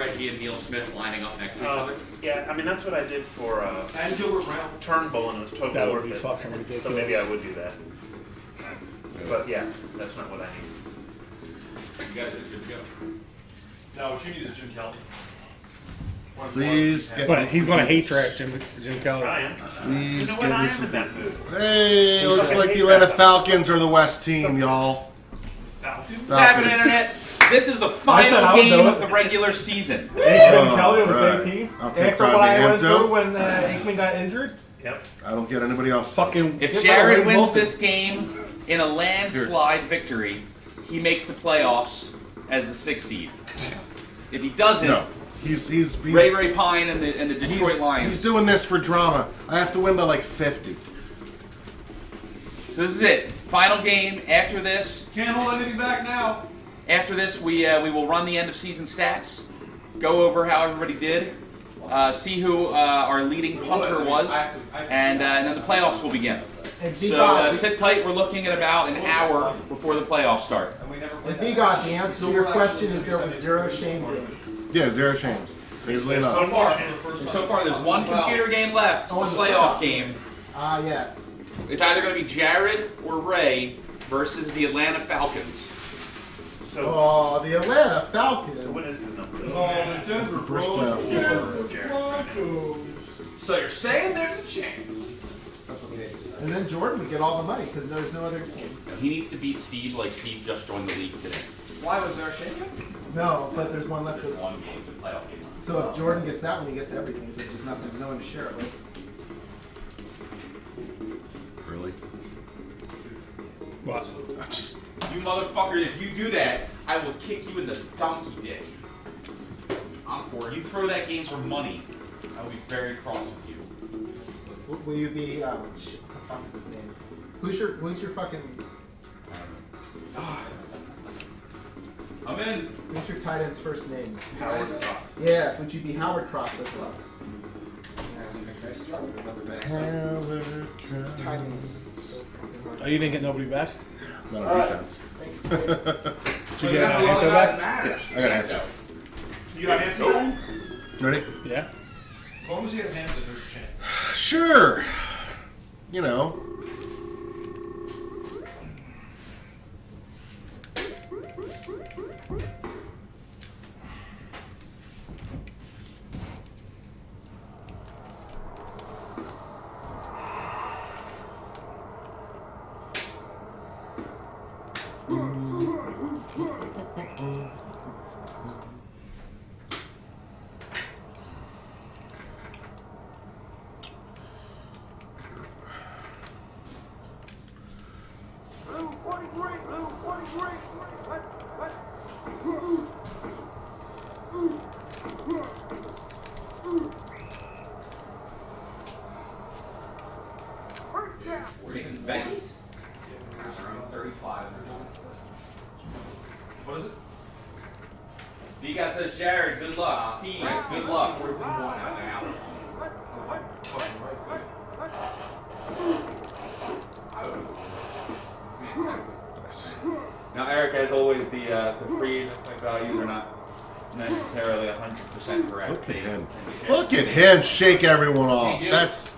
Reggie and Neil Smith lining up next to each other? Yeah, I mean that's what I did for And Gilbert Brown. Turnbull, and it was totally That would worth be it. fucking ridiculous. So maybe I would do that. But yeah, that's not what I need. You guys are good to go. No, what you need is Jim Kelly. Please get He's going to hate track Jim Kelly. Ryan, Please you know what? give I me am some. in that mood. Hey, it looks like the Atlanta Falcons are the West team, y'all. Falcons? What's happening, Internet? This is the said final I would game do of it. the regular season. Aikman and Kelly on the right. same team. I'll take After what I went Hampton. through when Aikman got injured. Yep. I don't get anybody else. Fucking. If hit by Jared Wade wins Wilson. this game in a landslide victory, he makes the playoffs as the 6th seed. If he doesn't, No, he's Ray Pine and the Detroit Lions. He's doing this for drama. I have to win by like 50. So this is it. Final game. After this, Can't hold anything back now. After this, we will run the end of season stats, go over how everybody did, see who our leading punter was, and then the playoffs will begin. So sit tight. We're looking at about an hour before the playoffs start. And B-God, the answer to your question is there was 0 shame games. Yeah, 0 shames. Easily enough. So far, there's one computer game left, the playoff game. Ah, yes. It's either going to be Jared or Ray versus the Atlanta Falcons. So, Oh, the Atlanta Falcons. so what is the number? Oh, the That's Denver the first playoff game. Broncos. So you're saying there's a chance? And then Jordan would get all the money because there's no other team. He needs to beat Steve like Steve just joined the league today. Why was there a shame? No, but there's one left. There's one game, the playoff game. So if Jordan gets that one, he gets everything. There's just nothing, no one to share it with. Really? What? I just You motherfucker, if you do that, I will kick you in the donkey dick. I'm for it. You throw that game for money, I will be very cross with you. Will you be? Shit, what the fuck is his name? Who's your fucking? I'm in. Who's your tight end's first name? Howard Cross. Yes. Would you be Howard Cross? That's what. Tight end is just so fucking hard. Oh, you didn't get nobody back? not on defense. Did you get Anto back? I got Hampton. You got Hampton? Ready? Yeah. As long as he has Hampton, there's a chance. Sure. You know. We're making the Beckys? 35. What is it? V-God says, Jared, good luck. Steve, good luck. Now, Eric, as always, the pre-agent values are not necessarily 100% correct. Look at him. Look at him shake everyone off. That's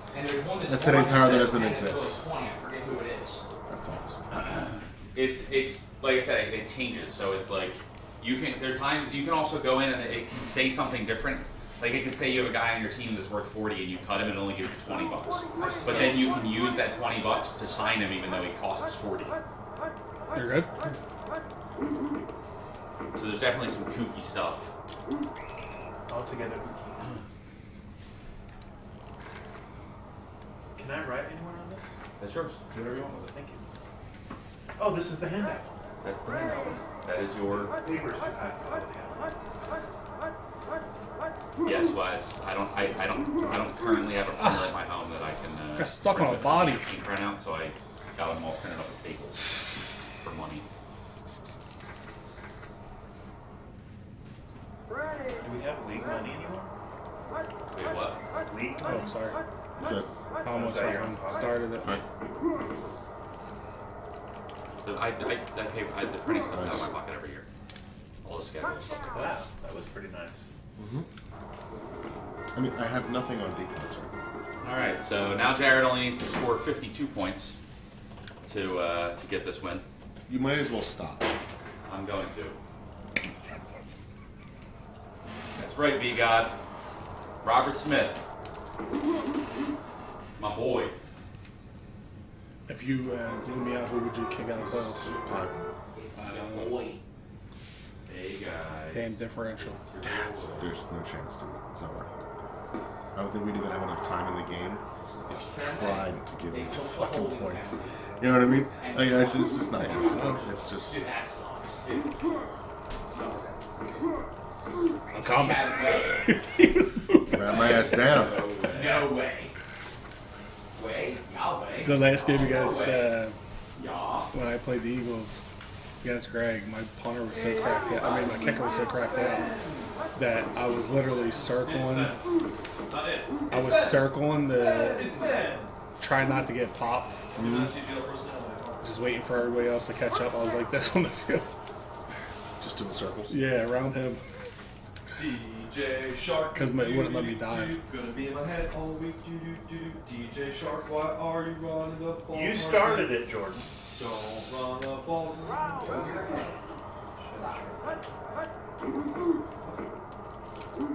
an empire that doesn't exist. I forget who it is. That's awesome. It's like I said, it changes. So it's like you can. There's time you can also go in and it can say something different. Like it could say you have a guy on your team that's worth 40 and you cut him and only give you $20. But then you can use that $20 to sign him even though he costs 40. You're good? So there's definitely some kooky stuff. Altogether. Can I write anywhere on this? That's yours. Do whatever you want with it. Thank you. Oh, this is the handout. That's the handout. That is your. Papers. Yes, well, I don't currently have a printer at my home that I can. Got stuck on a body. Print out, so I got them all printed up at Staples for money. Do we have league money anymore? Wait, what? League Oh, money? sorry. Good. I almost fucking started it. Fine. The printing stuff out of my pocket every year. All the schedules, stuff like Wow, that. that was pretty nice. I mean, I have nothing on defense right now. All right, so now Jared only needs to score 52 points to get this win. You might as well stop. I'm going to. That's right, V-God. Robert Smith. My boy. If you blew me out, who would you kick out of those? Hey, guys. Damn differential. There's no chance, dude. It's not worth it. I don't think we'd even have enough time in the game if you tried to give me the fucking points. You know what I mean? Like, it's just not possible. It's just. I'm coming. Grab my ass down. No way. Yahweh. The last game against when I played the Eagles against Greg, my punter was so cracked out. I mean, my kicker was so cracked out that I was literally circling. I was circling the try not to get popped. Just waiting for everybody else to catch up. I was like this on the field. Just doing circles. Yeah, around him. DJ Shark. Because it wouldn't let me dive. Gonna be in my head all week. DJ Shark, why are you running the ball? You started it, Jordan. Don't run the ball.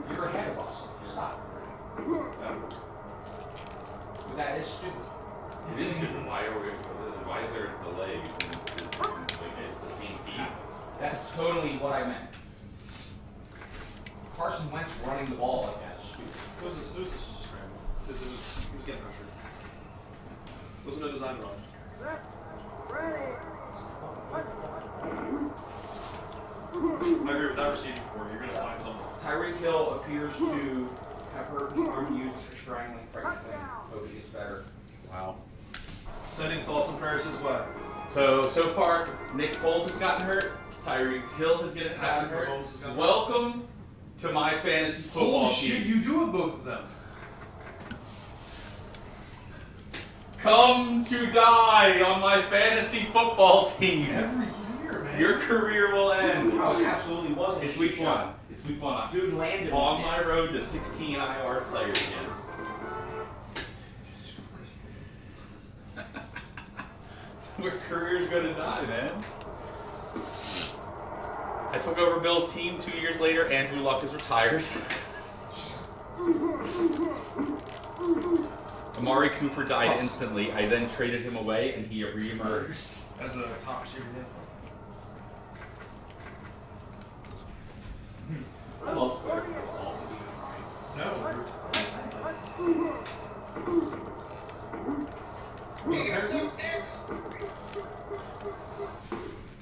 You're ahead of us. Stop. That is stupid. It is stupid. Why is there a delay? Like, it's the same feed. That's totally what I meant. Carson Wentz running the ball like that is stupid. It was a scramble. He was getting pressured. It wasn't a design run. I agree with that receiving form. You're going to find something. Tyreek Hill appears to have hurt the arm he uses for strangling pregnant. Hope he gets better. Wow. Sending thoughts and prayers his way. So far, Nick Foles has gotten hurt. Tyreek Hill has gotten Patrick hurt. Mahomes has gotten hurt. Welcome to my fantasy football Holy shit, team. you do have both of them. Come to die on my fantasy football team. Every year, man. Your career will end. Oh, it absolutely wasn't. It's week one. It's week one. Dude landed On my road to 16 IR players again. Your career's gonna die, man. I took over Bill's team 2 years later. Andrew Luck is retired. Amari Cooper died instantly. I then traded him away, and he reemerged. As a top receiver, I love Twitter. no.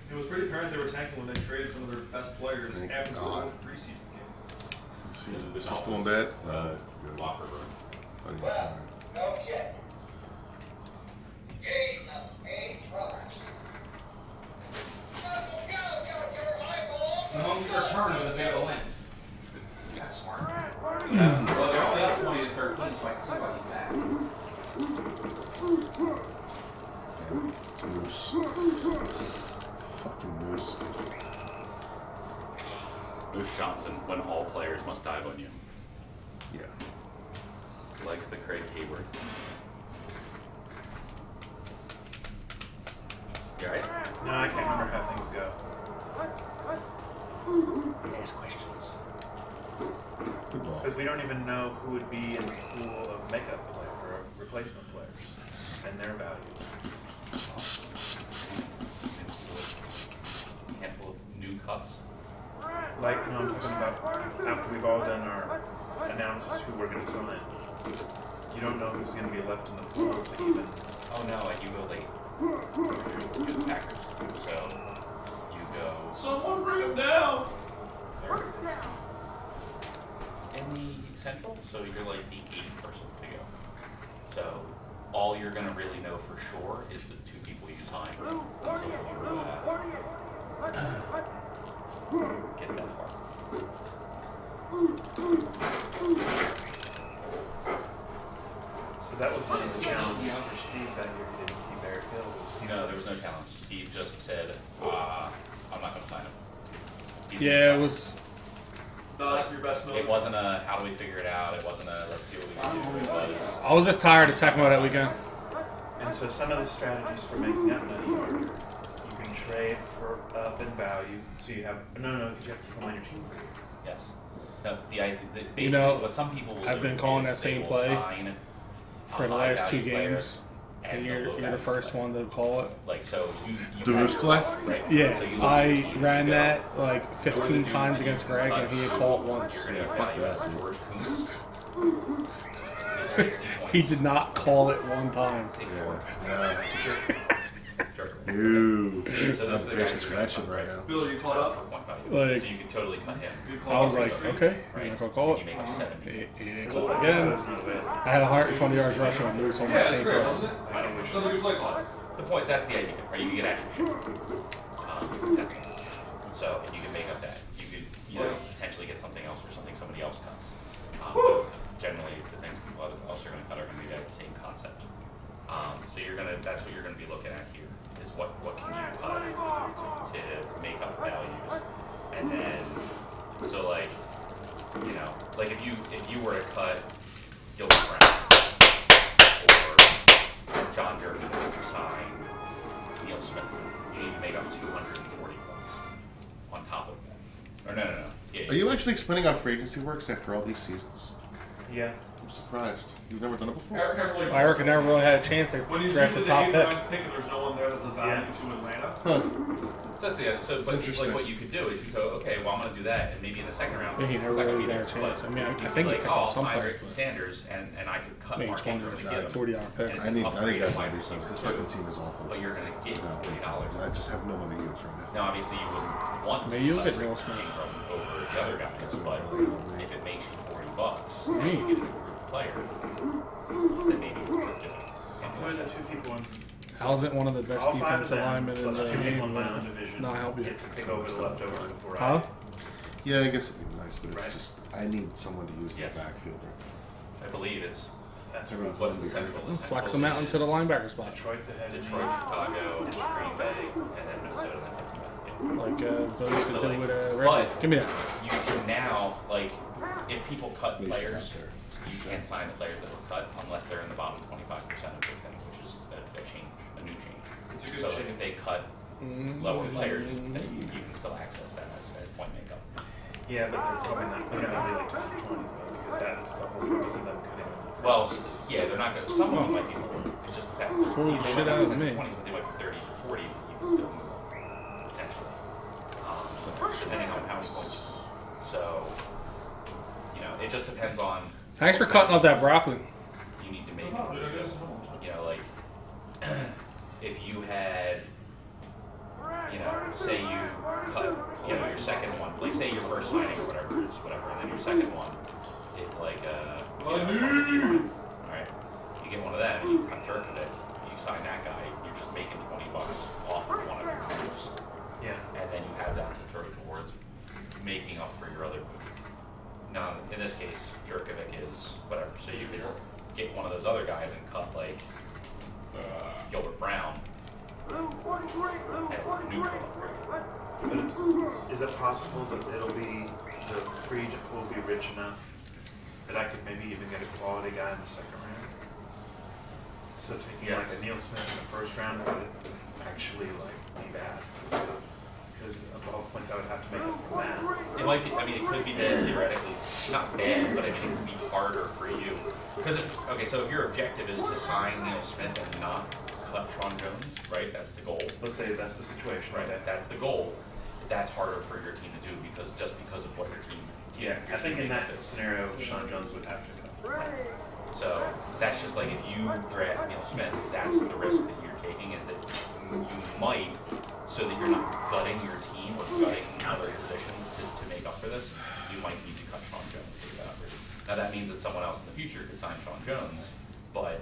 It was pretty apparent they were tanking when they traded some of their best players Thank after God. both preseason games. Is this one bad? Good. Locker room. Well, no shit. Jesus, ain't trucks. Mahomes return with a big ol' win. That's smart. Well, they're only up 20 to 13, so I can see why he's back. It's a moose. Fucking moose. Moose Johnson, when all players must dive on you. Yeah. Like the Craig Hayward. You alright? No, I can't remember how things go. Ask questions. Good ball. Because we don't even know who would be in the pool of makeup players or replacement players and their values. Handful of new cuts. Like, no, I'm talking about after we've all done our announced who we're going to sign. You don't know who's going to be left in the pool to even. Oh no, you go late. You're the Packers. So you go Someone bring him down! third. In the Central, so you're like the 8th person to go. So all you're gonna really know for sure is the 2 people you signed until you get that far. So that was one of the challenges for Steve that year. He didn't keep Eric Hill. No, there was no challenge. Steve just said, I'm not gonna sign him. Yeah, it was. Not your best move. It wasn't a how do we figure it out. It wasn't a let's see what we can do. It was I was just tired of Tecmo that weekend. And so some of the strategies for making that money are you can trade for up in value. So you have you have to come on your team for you. yes. No, basically You know, what some people will I've do been calling is that same they will play sign for a the last 2 high-value player games, and they'll you're low the value first player. one to call it. Like so, you The have Roost your play? loss, right? Yeah, So you look at your team I and ran you go, that like 15 times against Greg, and he had called it once. You're Yeah, gonna fuck value that, dude. George Kuntz. He's 60 points. He did not call it one time. Ew. So those are the I'm guys bitching who for are that shit right now. Bill, are you caught up? for point value. Like- So you could totally cut him. You I caught was up like, for okay, Right? you're not gonna call You it. make up 70. He didn't call it again. I had 120 yards rushing with Moose on Yeah, my it's same great, play. wasn't it? Another good play call. The point, that's the idea, right? You can get action shit. So, and you can make up that. You could, potentially get something else or something somebody else cuts. Generally, the things people else are going to cut are going to be that same concept. So that's what you're going to be looking at here, is what can you cut to make up values. And then, so like if you were to cut Gilbert Brown or John Jeremy to sign Neil Smith, you need to make up 240 points on top of that. Or no. Yeah, Are you actually explaining how free agency works after all these seasons? Yeah. I'm surprised. You've never done it before? Eric never really had a chance to When you see draft the the top 8th pick. round pick and there's no one there that's a value to Atlanta. Huh. So that's the so but Interesting. like what you could do is you go, okay, well I'm gonna do that, and maybe in the second round, I think he it's never not gonna really be got a there, chance. but I mean, I you could think be he like, picked oh, up I'll some sign players, Rick but Sanders, and I could cut maybe Mark 20 Ingram or to get him. $40 pick. And it's I an need upgrade guys wide on receiver defense. This too, fucking team is awful. but you're gonna get No. $40. I just have no one to use right now. Now, obviously, you wouldn't want to Maybe you'll cut get Neil Rick Smith. Ingram over the other guys, Doesn't but really help me. if it makes you $40 and Me. you get an improved player, then maybe it's worth doing something Who are like the that. 2 people in? How's it one of the best All 5 of defensive them, linemen in plus the 2 people game? in my own division. Not help you. Get to pick over the leftover before Huh? Yeah, I guess it'd be nice, but it's Right. just I need someone to use in Yes. the backfield. I believe it's That's Every- right. what's the central? The Flex central them out is into the linebacker spot. Detroit's ahead of Detroit, me. Chicago, Green Bay, and then Minnesota. And then Like Bill used to do with but- Reggie. Give me that. you can now, like, if people cut Least players, out there. you can't sign the players that were cut unless they're in the bottom 25% of the thing, which is a change, a new change. It's a good So like, change. if they cut lower players, then you can still access that as point makeup. Yeah, but they're probably not going to really cut the 20s though, because that's the whole purpose of them cutting them. Well, yeah, they're not going to, some of them might be lower. It just depends. Fool the They shit might out not of be me. 20s, but they might be 30s or 40s that you can still move on, potentially. Depending on how many points. So, it just depends on. Thanks for cutting up that broccoli. You need to make like if you had say you cut your second one, like say your first signing or whatever is whatever, and then your second one is like alright, you get one of them and you cut Jerkovic, you sign that guy, you're just making $20 off of one of your moves, Yeah. and then you have that to throw towards making up for your other move. Now, in this case, Jerkovic is whatever, so you could get one of those other guys and cut like Gilbert Brown, and it's a neutral upgrade. But is it possible that it'll be, the free agent pool will be rich enough that I could maybe even get a quality guy in the second round? So taking Yes. like a Neil Smith in the first round would actually like be bad. Because of all points I would have to make up from that. It might be, it could be bad theoretically, not bad, but it could be harder for you. Because so if your objective is to sign Neil Smith and not cut Sean Jones, right? That's the goal. Let's say that's the situation, Right, right? that's the goal. That's harder for your team to do because of what your team. Yeah, your I think team in that is. scenario, Sean Jones would have to go. So that's just like if you draft Neil Smith, that's the risk that you're taking is that you might, so that you're not gutting your team or gutting other positions to make up for this, you might need to cut Sean Jones to get that upgrade. Now that means that someone else in the future could sign Sean Jones, but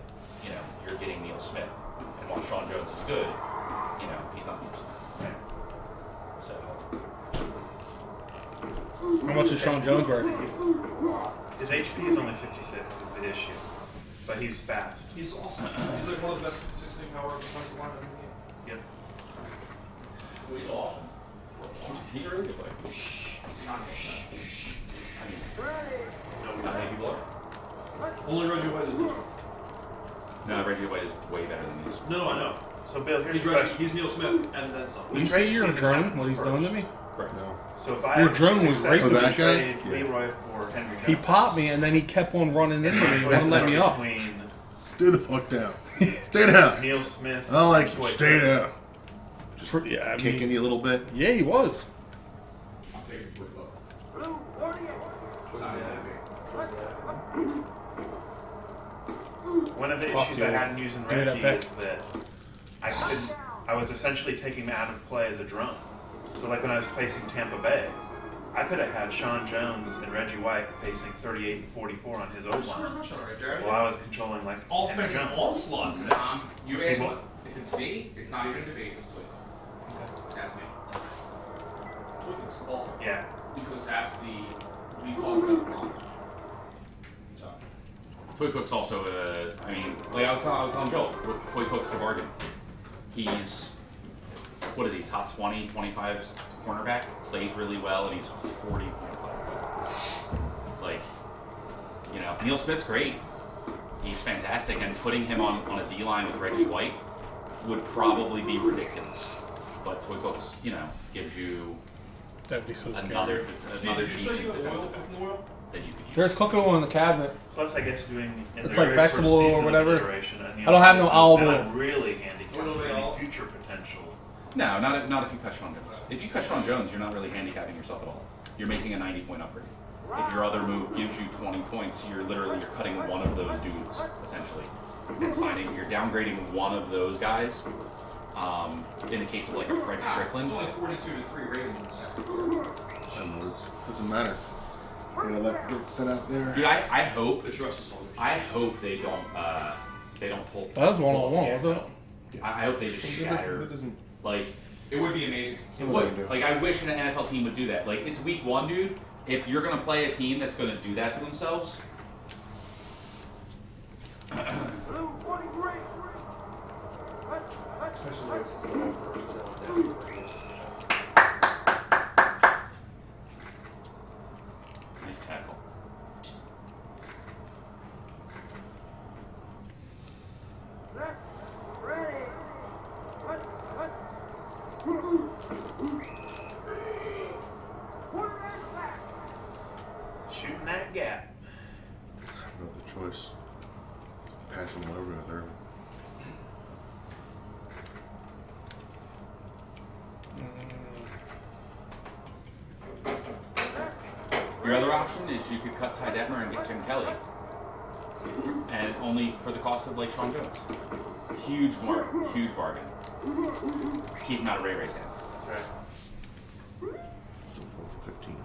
you're getting Neil Smith, and while Sean Jones is good, he's not Neil Smith. Right? So How much is Sean Jones worth? His HP is only 56 is the issue, but he's fast. He's awesome. He's like one of the best 56 power defensive linemen in the game. Yep. He's awesome. he's really good player. Not many people are. Only Reggie White is Neil Smith. No, Reggie White is way better than these. No, I know. So Bill, here's He's the Reggie. question. He's Neil Smith, and then some. You see your drone, what he's doing to me? Correct. No. So if I Your drone was right for that guy? traded Yeah. Leroy for Henry Jones, He popped me and then he kept on running into me and wouldn't let me up. Between Stay the fuck down. Stay down. Neil Smith. I don't like and you. Toy Stay Toy. down. Yeah, I mean, Kicking you a little bit. yeah, he was. I'm taking Toy Cook. One of the Fuck issues I yeah. had in using Give me that Reggie back. is that I was essentially taking him out of play as a drone. So like when I was facing Tampa Bay, I could have had Sean Jones and Reggie White facing 38 and 44 on his O Who's scoring a line. touchdown, right, Jared? While I was controlling like Henry Offensive Jones. onslaught today. You See asked what- what? If it's me, it's not even a debate. It's Toy Cook. That's me. Toy Cook's the ball. Yeah. Because that's the we talk about the long. So Toy Cook's also I mean, like I was telling Joel, Toy Cook's the bargain. He's, what is he, top 20, 25 cornerback, plays really well, and he's 40.5. Like, you know, Neil Smith's great. He's fantastic, and putting him on a D-line with Reggie White would probably be ridiculous. But Toy Cook's, you know, gives you That'd be so scary. another Steve, did you say decent you have oil defensive cooking back oil? that you could use. There's cooking oil in the cabinet. Plus, I guess doing in It's the like very vegetable first oil or season of whatever. iteration, a Neil I don't have Smith no olive was oil. not really handicapped Oil for of any olive. future potential. No, not if you cut Sean Jones. If you cut Sean Jones, you're not really handicapping yourself at all. You're making a 90-point upgrade. If your other move gives you 20 points, you're cutting one of those dudes essentially, and you're downgrading one of those guys. In the case of like a Fred Strickland, it's only 42-3 Ravens in the second quarter. And words. Doesn't matter. You're gonna let it sit out there. dude, I hope It's Russell Soldiers. I hope they don't pull. That was one-on-one, pull wasn't it? I hope they just shatter. That doesn't. Like It would be amazing. it What would. do you do? Like I wish an NFL team would do that. Like it's week 1, dude. If you're gonna play a team that's gonna do that to themselves, Especially when it's the ball first. That would be nice tackle. Shooting that gap. No other choice. Pass him over to third. Your other option is you could cut Ty Detmer and get Jim Kelly, and only for the cost of like Sean Jones. Huge bargain. Keep him out of Ray Ray's hands. That's right. So 4th and 15.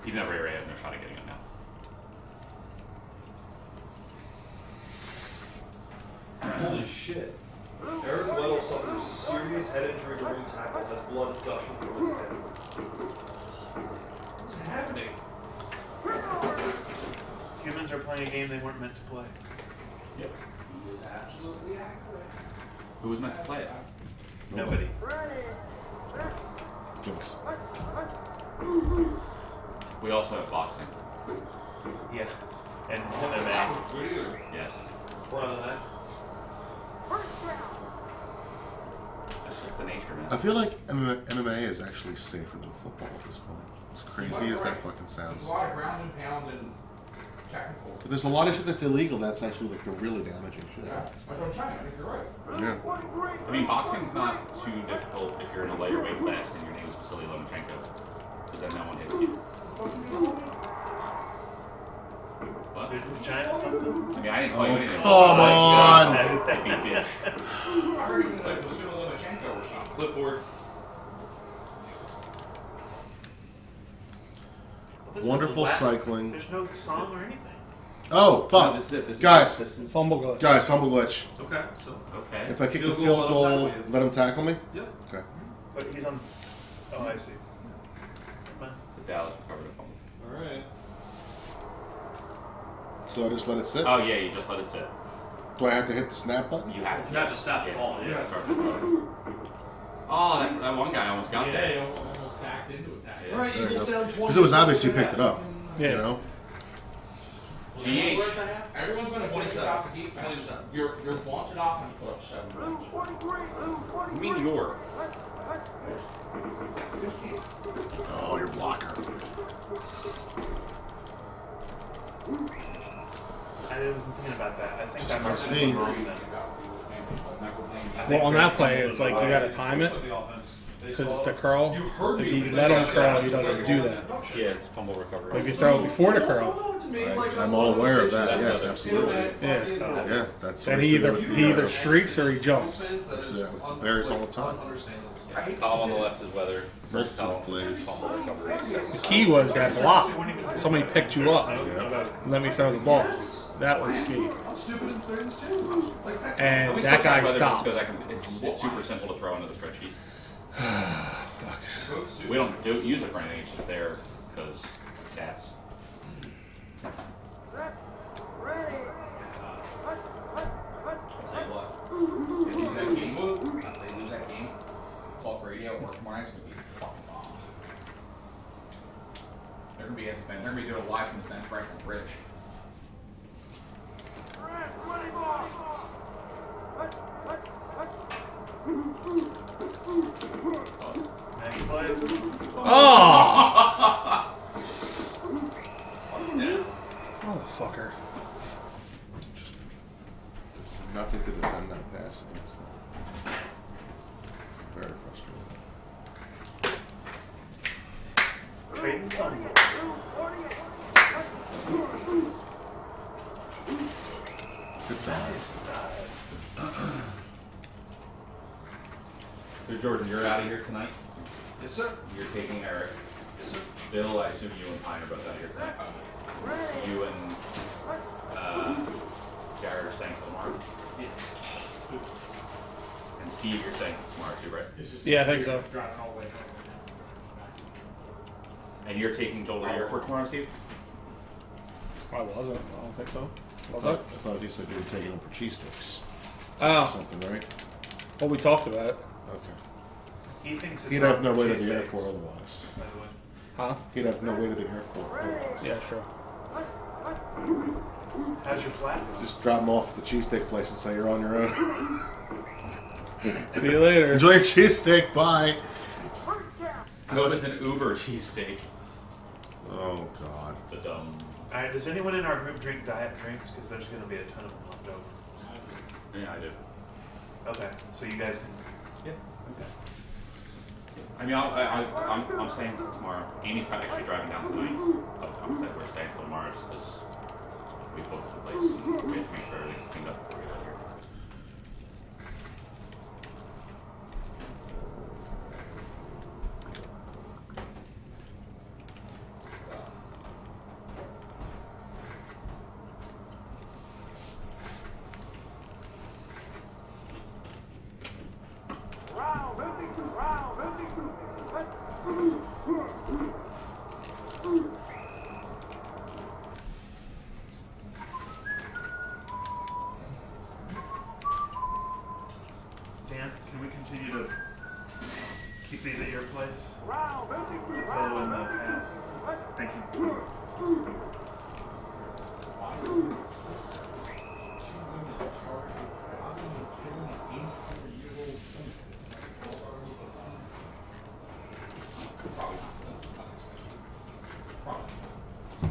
Even though Ray has no shot at getting him now. Holy shit. Eric Weddle suffered a serious head injury during tackle, has blood gushing from his head. What's happening? Humans are playing a game they weren't meant to play. Yep. He was absolutely accurate. Who was meant to play it? Nobody. Jinx. We also have boxing. Yeah. And MMA. What do you do? Yes. More than that. That's just the nature, man. I feel like MMA is actually safer than football at this point. As crazy as that fucking There's sounds. a lot of ground and pound and technical. But there's a lot of shit that's illegal that's actually like the really damaging shit. Yeah, that's what I'm saying. I think you're right. Yeah. I mean, boxing's not too difficult if you're in a lighter weight class and your name is Vasily Lomachenko, because then no one hits you. What? There's vagina something? I mean, I didn't play anything. come on! Big bitch. I heard he was like Vasily Lomachenko or something. Clipboard. Well, this is Wonderful Latin. cycling. There's no song or anything. Oh, fuck. No, this is it. This is Guys. it. This is, Fumble glitch. Guys, fumble glitch. Okay, so. okay. If I kick the Field field goal, goal, let him tackle you. let him tackle me? Yep. Okay. But he's on. Oh, I see. Well, So Dallas recovered a fumble. Alright. So I just let it sit? Oh yeah, you just let it sit. Do I have to hit the snap button? You have to. You have to stop the ball, yeah. Start the ball. Oh, that one guy almost got Yeah, that. he almost backed into a tackle. Yeah. All right, There you Eagles go. down 20. Because it was obvious you picked it up. Yeah. You know? GH. Everyone's going to 27. 27. Your vaunted offense put up 7 points. What do you mean your? Oh, your blocker. I was thinking about that. I think that Must must be. be wrong then. Well, on that play, it's like you got to time it because it's the curl. If you let him curl, he doesn't do that. Yeah, it's fumble recovery. But if you throw it before the curl, I'm all aware of that. That's Yes, what- absolutely. yeah, Yeah, that's then what he it's to do with either the, streaks or he jumps. varies all the time. Column on the left is weather. First Multiple column plays. is fumble recovery. The key was that block. Somebody picked you up. Yeah. Let me throw the ball. That was the key. I'm stupid in things too. Like, And We that still guy check weather stopped. Because it's super simple to throw into the spreadsheet. We don't use it for anything. It's just there because stats. I'll tell you what. If they lose that game, if they lose that game, talk radio or tomorrow night's going to be a fucking bomb. They're going to be at the bench. They're going to be doing it live from the bench right from Rich. Next play. Oh! Yeah. Motherfucker. Just nothing to defend that pass against them. Very frustrating. Trading fumbles. Good dive. So Jordan, you're out of here tonight. yes, sir. You're taking Eric. Yes, sir. Bill, I assume you and Pine are both out of here tonight. You and Jared are staying till tomorrow. And Steve, you're staying till tomorrow too, right? Yeah, I think so. And you're taking Joel to the airport tomorrow, Steve? I wasn't. I don't think so. Was I I? thought you said you were taking them for cheese sticks. Or Oh, something, right? well, we talked about it. Okay. He thinks it's He'd have no on way to cheese the steaks, airport otherwise. by the way. Huh? He'd have no way to the airport otherwise. Yeah, sure. How's your flat? Just drop him off at the cheesesteak place and say you're on your own. See you later. Enjoy your cheesesteak. Bye. No, it's an Uber cheesesteak. Oh God. The dumb. Alright, does anyone in our group drink diet drinks? Because there's going to be a ton of them left over. Yeah, I do. Okay, so you guys can. Yeah. Okay. I mean, I'm staying until tomorrow. Amy's actually driving down tonight, but we're staying until tomorrow just because we booked the place. We have to make sure everything's cleaned up before we get out here. Dan, can we continue to keep these at your place? The pillow and the pad. Thank you.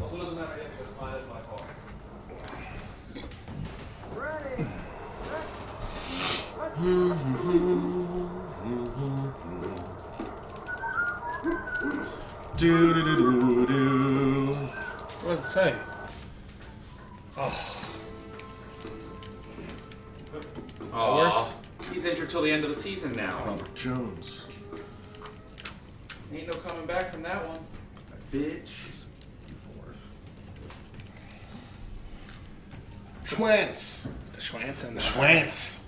Also doesn't matter yet because mine is my car. Do do do do do. What did it say? Oh, Oh, he's injured till the end of the season now. Robert Jones. Ain't no coming back from that one. Bitch. Schwantz. the Schwantz and The the Schwantz.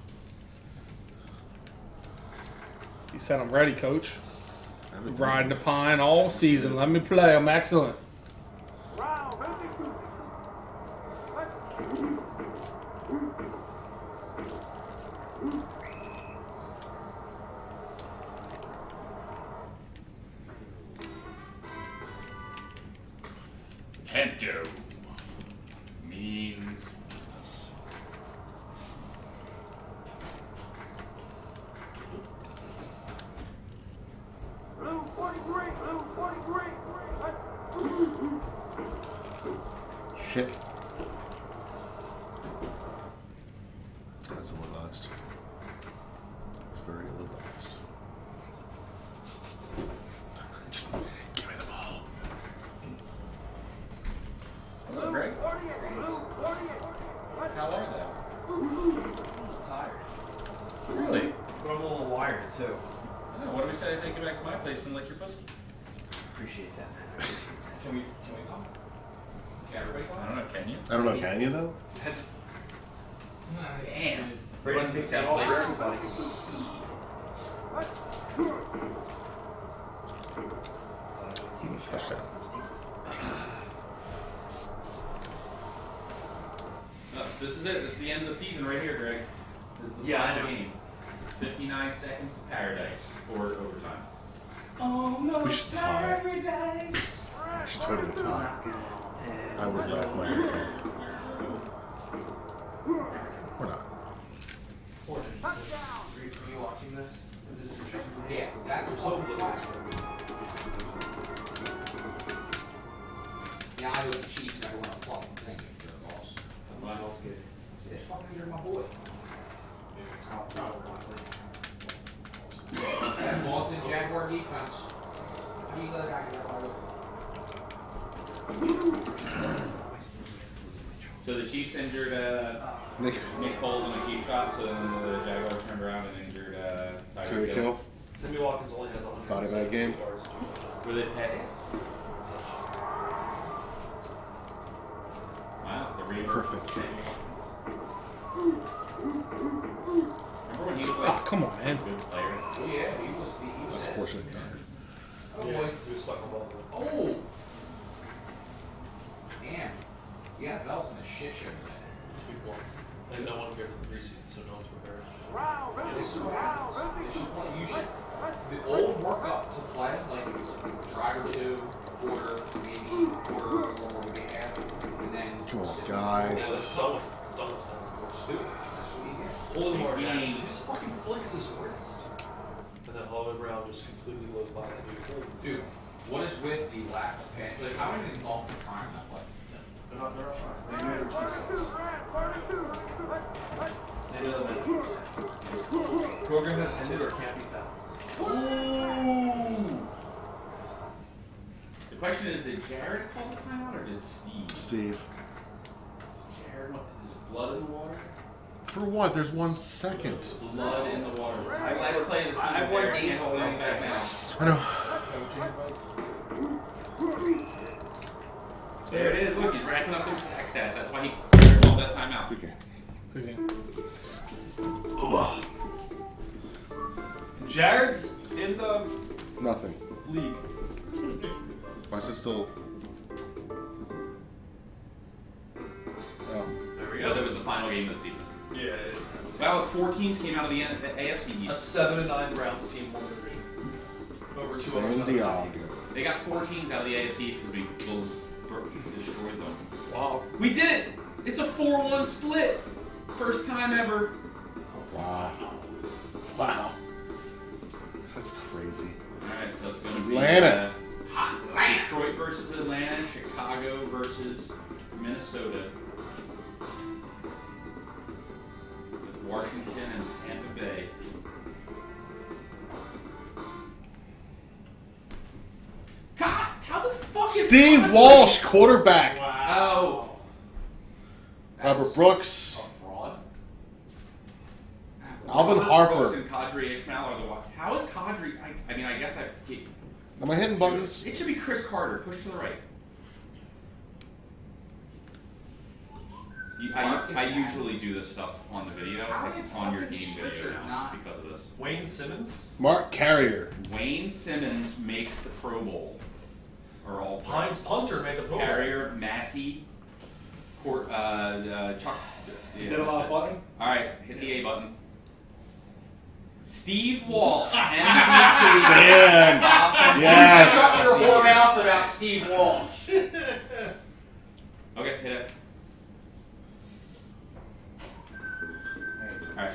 He said, "I'm ready, coach. Riding the pine all season. Let me play. I'm excellent." go. Mean. Shit. That's ill-advised. It's very ill-advised. Just give me the ball. Hello, Greg. How are they? I'm tired. Really? But I'm a little wired too. Oh, what do we say? I take you back to my place and lick your pussy. Appreciate that. Can we come? Can everybody come? I don't know. Can you? I don't know, can you though? That's Damn. Brady Runs takes the that south off for place. everybody. Touchdown. No, this is it. This is the end of the season right here, Greg. This is the Yeah, I final know. game. 59 seconds to paradise or overtime. We should tie. We should totally tie. I would laugh my ass off. We're not. Are you watching this? Yeah, that's what's up with last one. Yeah, I was the Chiefs and I want to fucking thank you for your boss. Mine was good. It's fucking you're my boy. Boston Jaguar defense. How do you let a guy get that So the Chiefs injured Nick, Nick Foles on a cheap shot, so then the Jaguars turned around and injured Tyreek Tyreek Hill. Hill. Sammy Watkins only has 100 Body bag game. yards. Were they pay? Wow, the Reavers. Perfect kick. Remember when he was Ah, like come on, a man. good player? Oh yeah, he was That's fortunate dive. Oh Yeah, boy. he was stuck on ball. Oh! Damn. The NFL's in a shit show today. Week 1. And no one cared for the preseason, so no one's prepared. This is what happens. You should, the old workup to play, like it was a drive or two, quarter, maybe quarter, or maybe half, and then. Come on, Yeah, guys. that's done with. It's done with. Stupid. That's what you get. Holy Lord, He- he just fucking flicks his wrist. And then Hollywood Brown just completely blows by that dude. Dude, what is with the lack of pay? Like, how many Dolphins trying that play? They're not trying. They know their cheap selves. They know that their cheap selves. Program has ended or can't be found. Ooh! The question is, did Jared call the timeout or did Steve? Steve. Jared, what, is blood in the water? For what? There's 1 second. Blood in the water. Last play of the season. I've won Jared games can't hold with anything back now. I know. There it is. Look, he's racking up those stack stats. That's why he called that timeout. Okay. Okay. Ugh. Jared's in the Nothing. league. Why is it still? Oh. There we Because it was the final game of the season. Yeah. Well, 4 teams came out of the AFC A East. 7-9 Browns team won the division. Over 2 San Diego. They got 4 teams out of the AFC East because we destroyed them. Wow. We did it! It's a 4-1 split! First time ever. Wow. Wow. That's crazy. Alright, so it's going to be Atlanta. Detroit versus Atlanta, Chicago versus Minnesota. With Washington and Tampa Bay. God, how the fuck is Steve Conley- Walsh, quarterback. Oh. Robert That's Brooks. A fraud? Alvin Brooks Harper. and Kadri Ishmael are the one. How is Kadri? I mean, I guess Am I hitting buttons? it should be Chris Carter. Push to the right. Marcus I Allen. usually do this stuff on the video. How It's did on your fucking game video Switcher now not- because of this. Wayne Simmons. Mark Carrier. Wayne Simmons makes the Pro Bowl. Or all pro. Hines Punter made the Pro Bowl. Carrier, Massey, Chuck. Yeah, Did a lot that's of it. button. All right, hit the A button. Steve Walsh, MVP. Damn. Offensive- Yes. Shut your whore mouth about Steve Walsh. Okay, hit it. Alright.